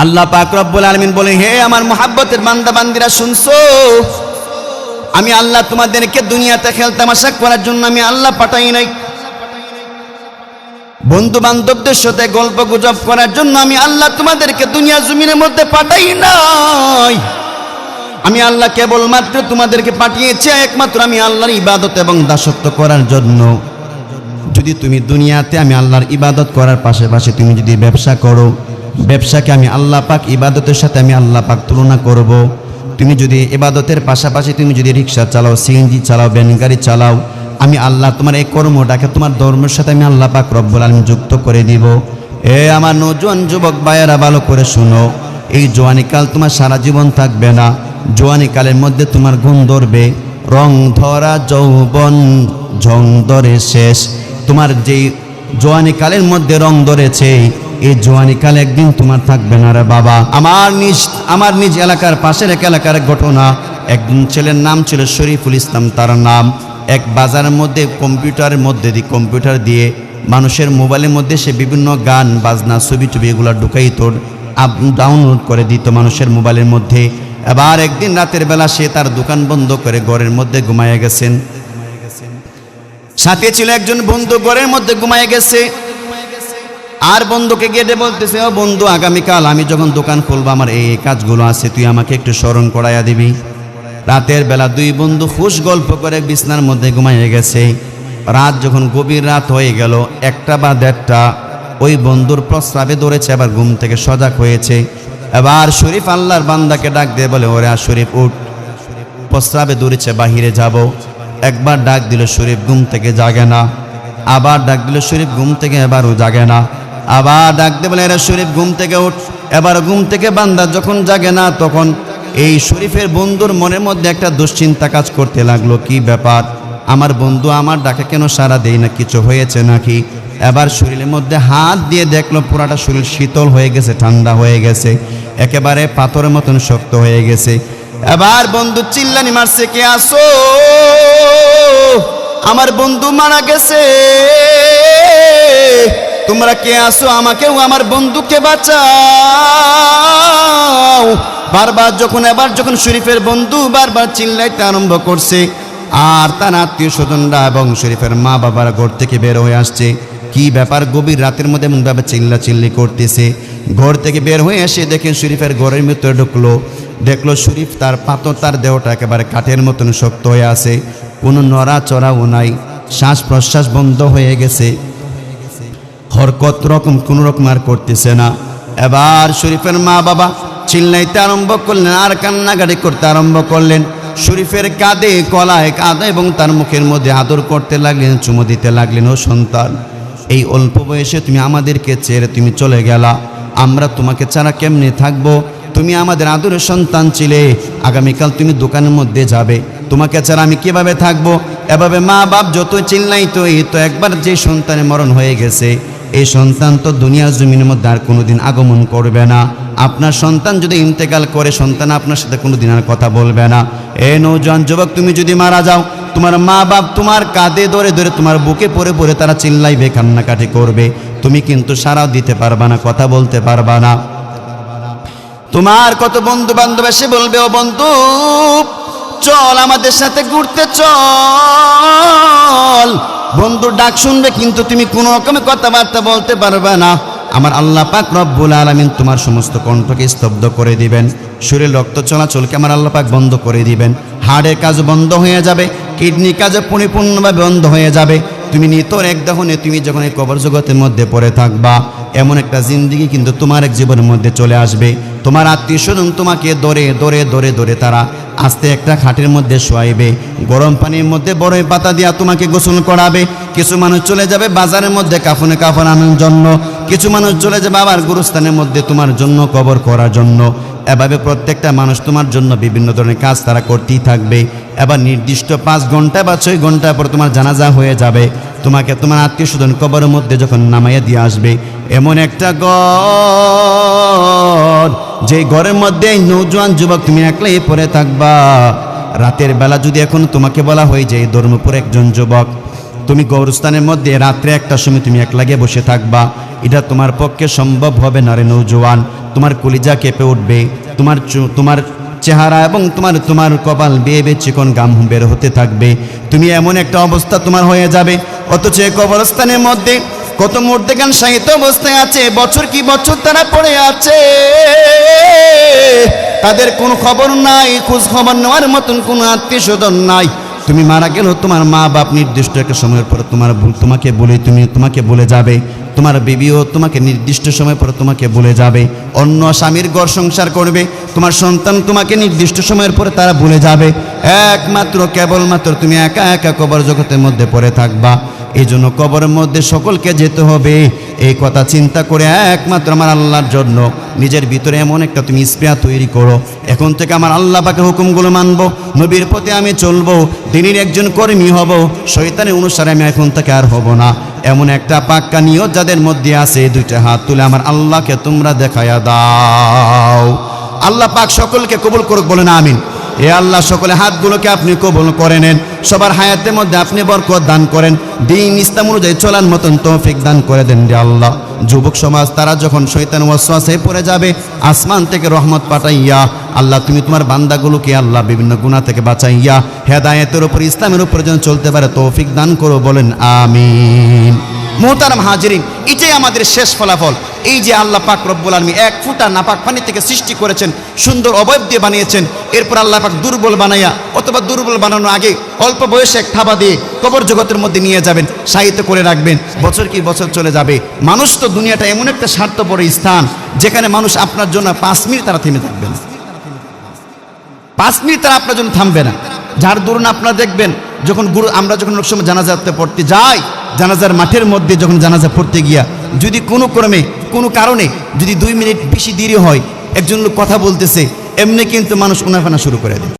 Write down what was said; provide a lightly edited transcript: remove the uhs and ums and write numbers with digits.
আল্লাহ পাক রব্বুল আলামিন বলেন, হে আমার মুহাব্বতের বান্দা বান্দিরা শুনছো, আমি আল্লাহ তোমাদেরকে দুনিয়াতে খেলতামাশা করার জন্য আমি আল্লাহ পাঠাই নাই। বন্ধু বান্ধবদের সাথে গল্প গুজব করার জন্য আমি আল্লাহ তোমাদেরকে দুনিয়া জমিনের মধ্যে পাঠাই নাই। আমি আল্লাহ কেবলমাত্র তোমাদেরকে পাঠিয়েছি একমাত্র আমি আল্লাহর ইবাদত এবং দাসত্ব করার জন্য। যদি তুমি দুনিয়াতে আমি আল্লাহর ইবাদত করার পাশাপাশি তুমি যদি ব্যবসা করো, ব্যবসাকে আমি আল্লাহ পাক ইবাদতের সাথে আমি আল্লাহ পাক তুলনা করব। তুমি যদি ইবাদতের পাশাপাশি তুমি যদি রিক্সা চালাও, সিএনজি চালাও, ভ্যান গাড়ি চালাও, আমি আল্লাহ তোমার এই কর্মটাকে তোমার ধর্মের সাথে আমি আল্লাহ পাক রব্বুল আলামিন যুক্ত করে দিব। এ আমার নওজোয়ান যুবক ভাইয়েরা ভালো করে শুনো, এই জওয়ানিকাল তোমার সারা জীবন থাকবে না। জওয়ানিকালের মধ্যে তোমার গুণ ধরবে, রং ধরা যৌবন ঝং ধরে শেষ। তোমার যেই জওয়ানিকালের মধ্যে রং ধরেছে, এই জওয়ানিকাল একদিন তোমার থাকবে না রে বাবা। আমার নিজ এলাকার পাশের এক এলাকার ঘটনা। একদিন ছেলের নাম ছিল শরীফুল ইসলাম, তার নাম। এক বাজারের মধ্যে কম্পিউটার দিয়ে মানুষের মোবাইলের মধ্যে সে বিভিন্ন গান বাজনা ছবি টবি এগুলো ঢুকাইত, ডাউনলোড করে দিত মানুষের মোবাইলের মধ্যে। এবার একদিন রাতের বেলা সে তার দোকান বন্ধ করে ঘরের মধ্যে ঘুমাইয়া গেছেন। সাথে ছিল একজন বন্ধু, ঘরের মধ্যে ঘুমাইয়া গেছে। আর বন্ধুকে গেটে বলতেছে, ও বন্ধু, আগামীকাল আমি যখন দোকান খুলবো আমার এই কাজগুলো আছে, তুই আমাকে একটু স্মরণ করাইয়া দিবি। রাতের বেলা দুই বন্ধু খুশ গল্প করে বিছনার মধ্যে ঘুমাইয়ে গেছে। রাত যখন গভীর রাত হয়ে গেল, 1টা বা 1:30, ওই বন্ধুর প্রস্রাবে ধরেছে, আবার ঘুম থেকে সজাগ হয়েছে। এবার শরীফ আল্লাহর বান্দাকে ডাক দিয়ে বলে, ওরে আর শরীফ উঠ, প্রস্রাবে ধরেছে, বাহিরে যাব। একবার ডাক দিল, শরীফ ঘুম থেকে জাগে না। আবার ডাক দিল, শরীফ ঘুম থেকে এবারও জাগে না। আবার ডাক দিয়ে বলে, এরা শরীফ ঘুম থেকে উঠ। এবার ঘুম থেকে বান্দা যখন জাগে না, তখন এই শরীফের বন্ধুর মনের মধ্যে একটা দুশ্চিন্তা কাজ করতে লাগলো, কি ব্যাপার, আমার বন্ধু আমার ডাকে কেন সাড়া দেয় না, কিছু হয়েছে নাকি? এবার শরীরের মধ্যে হাত দিয়ে দেখলো, পুরাটা শরীর শীতল হয়ে গেছে, ঠান্ডা হয়ে গেছে, একেবারে পাথরের মতন শক্ত হয়ে গেছে। এবার বন্ধু চিল্লানি মারছে, কে আসো, আমার বন্ধু মারা গেছে, তোমরা কে আসো, আমাকেও আমার বন্ধুকে বাঁচাও। এবার যখন শরীফের বন্ধু বারবার চিল্লাইতে আরম্ভ করছে, আর তার আত্মীয় স্বজনরা এবং শরীফের মা বাবারা ঘর থেকে বের হয়ে আসছে। কি ব্যাপার, গভীর রাতের মধ্যে এমনভাবে চিল্লাচিল্লি করতেছে। ঘর থেকে বের হয়ে এসে দেখেন শরীফের ঘরের ভিতরে দেখলো শরীফ তার দেহটা একেবারে কাঠের মতন শক্ত হয়ে আছে, কোনো নড়াচড়াও নাই, শ্বাস প্রশ্বাস বন্ধ হয়ে গেছে, হরকত কোনো রকম আর করতেছে না। এবার শরীফের মা বাবা চিল্লাইতে আরম্ভ করলেন আর কান্নাকাটি করতে আরম্ভ করলেন। শরীফের কাঁধে গলায় কাঁধে এবং তার মুখের মধ্যে আদর করতে লাগলেন, চুমো দিতে লাগলেন, ও সন্তান, এই অল্প বয়সে তুমি আমাদেরকে ছেড়ে তুমি চলে গেলা, আমরা তোমাকে ছাড়া কেমনে থাকবো? তুমি আমাদের আদরের সন্তান ছিলে, আগামীকাল তুমি দোকানের মধ্যে যাবে, তোমাকে ছাড়া আমি কিভাবে থাকবো? এভাবে মা বাপ যত চিল্লাইতো, এই তো একবার যে সন্তানের মরণ হয়ে গেছে, এই সন্তান তো দুনিয়ার জমিনের মধ্যে আর কোনোদিন আগমন করবে না। আপনার সন্তান যদি ইন্তেকাল করে, সন্তান আপনার সাথে কোনোদিন আর কথা বলবে না। এ নওজোয়ান যুবক, তুমি যদি মারা যাও, তোমার মা বাপ তোমার কাঁধে ধরে ধরে তোমার বুকে পড়ে পড়ে তারা চিল্লাইবে, কান্নাকাটি করবে, তুমি কিন্তু সাড়া দিতে পারবা না, কথা বলতে পারবা না। তোমার কত বন্ধু বান্ধব এসে বলবে, ও বন্ধু চল আমাদের সাথে ঘুরতে চল। বন্ধুর ডাক শুনবে, কিন্তু তুমি কোনো রকমের কথাবার্তা বলতে পারবে না। আমার আল্লাহ পাক রব্বুল আলামিন তোমার সমস্ত কণ্ঠকে স্তব্ধ করে দিবেন, শরীর রক্ত চলাচলকে আমার আল্লাহ পাক বন্ধ করে দিবেন, হাড়ের কাজ বন্ধ হয়ে যাবে, কিডনি কাজ পরিপূর্ণভাবে বন্ধ হয়ে যাবে। তুমি নিতর এক দহনে তুমি যখন এই কবর জগতের মধ্যে পড়ে থাকবা, এমন একটা জিন্দিগি কিন্তু তোমার এক জীবনের মধ্যে চলে আসবে। তোমার আত্মীয় স্বজন তোমাকে ধরে ধরে ধরে ধরে তারা আস্তে একটা খাটের মধ্যে শোয়াইবে, গরম পানির মধ্যে বড়ই পাতা দিয়া তোমাকে গোসল করাবে। কিছু মানুষ চলে যাবে বাজারের মধ্যে কাফনে কাফন আনার জন্য, কিছু মানুষ চলে যাবে আবার গুরুস্থানের মধ্যে তোমার জন্য কবর করার জন্য। এভাবে প্রত্যেকটা মানুষ তোমার জন্য বিভিন্ন ধরনের কাজ তারা করতেই থাকবে। এবার নির্দিষ্ট 5 ঘন্টা বা 6 ঘন্টা পর তোমার জানাজা হয়ে যাবে। তোমাকে তোমার আত্মীয় স্বজন কবরের মধ্যে যখন নামাইয়া দিয়ে আসবে, এমন একটা ঘর, যে ঘরের মধ্যে নওজোয়ান যুবক তুমি একলাই পড়ে থাকবা। রাতের বেলা যদি এখন তোমাকে বলা হয় যে ধর্মপুর একজন যুবক, তুমি গৌরস্থানের মধ্যে রাত্রে 1টার সময় তুমি একলাগে বসে থাকবা, এটা তোমার পক্ষে সম্ভব হবে না রে নৌজওয়ান। তোমার কলিজা কেঁপে উঠবে, তোমার চেহারা এবং তোমার কপাল বেয়ে বেয়ে চিকন গাম বের হতে থাকবে। তুমি এমন একটা অবস্থা তোমার হয়ে যাবে। অথচ এই কবরস্থানের মধ্যে কত মুর্দেগান শাহিত অবস্থায় আছে, বছর কি বছর তারা পড়ে আছে, তাদের কোনো খবর নাই, খোঁজ খবর নেওয়ার মতন কোনো আত্মীয় স্বজন নাই। তুমি মারা গেলেও তোমার মা বাপ নির্দিষ্ট একটা সময়ের পর তোমাকে বলে যাবে। তোমার বিবিও তোমাকে নির্দিষ্ট সময় পর তোমাকে বলে যাবে। অন্য স্বামীর ঘর সংসার করবে, তোমার সন্তান তোমাকে নির্দিষ্ট সময়ের পরে তারা ভুলে যাবে। একমাত্র কেবলমাত্র তুমি একা একা কবর জগতের মধ্যে পড়ে থাকবা। এই জন্য কবরের মধ্যে সকলকে যেতে হবে, এই কথা চিন্তা করে একমাত্র আমার আল্লাহর জন্য নিজের ভিতরে এমন একটা তুমি স্পৃহা তৈরি করো, এখন থেকে আমার আল্লাহ পাকের হুকুমগুলো মানবো, নবীর পথে আমি চলবো, দিনের একজন কর্মী হব, শয়তানের অনুসারে আমি এখন থেকে আর হব না। এমন একটা পাক্কা নিয়ত যাদের মধ্যে আছে, দুইটা হাত তুলে আমার আল্লাহকে তোমরা দেখায়া দাও। আল্লাহ পাক সকলকে কবুল করুক, বলেন আমিন। এ আল্লাহ সকলে হাতগুলোকে আপনি কবুল করে নেন, সবার হায়াতের মধ্যে আপনি বরকত দান করেন, দিন ইসলাম অনুযায়ী চলার মতন তৌফিক দান করে দেন রে আল্লাহ। যুবক সমাজ তারা যখন শয়তান ওয়াসওয়াসায় পড়ে যাবে, আসমান থেকে রহমত পাঠাইয়া আল্লাহ তুমি তোমার বান্দাগুলোকে আল্লাহ বিভিন্ন গুনাহ থেকে বাঁচাইয়া হেদায়েতের উপর ইসলামের উপর যেন চলতে পারে তৌফিক দান করো, বলেন আমিন। মোহতারাম হাজিরিন, এটাই আমাদের শেষ ফলাফল। এই যে আল্লাহ পাক রব্বুল আলামিন এক ফুটা নাপাক পানি থেকে সৃষ্টি করেছেন, সুন্দর অবয়ব দিয়ে বানিয়েছেন, এরপর আল্লাহ পাক দুর্বল বানাইয়া অথবা দুর্বল বানানোর আগে অল্প বয়সে এক থাবা দিয়ে কবর জগতের মধ্যে নিয়ে যাবেন, সাহিত্য করে রাখবেন, বছর কি বছর চলে যাবে। মানুষ তো দুনিয়াটা এমন একটা স্বার্থপর স্থান যেখানে মানুষ আপনার জন্য 5 মিনিট তারা থেমে থাকবে না, 5 মিনিট তারা আপনার জন্য থামবে না। যার দরুন আপনারা দেখবেন আমরা যখন অনেক সময় জানাজাতে পড়তে যাই, জানাজার মাঠের মধ্যে যখন জানাজা পড়তে গিয়া যদি কোনো ক্রমে কোনো কারণে যদি 2 মিনিট বেশি দেরি হয়, একজন লোক কথা বলতেছে, এমনি কিন্তু মানুষ উনাফানা শুরু করে দেয়।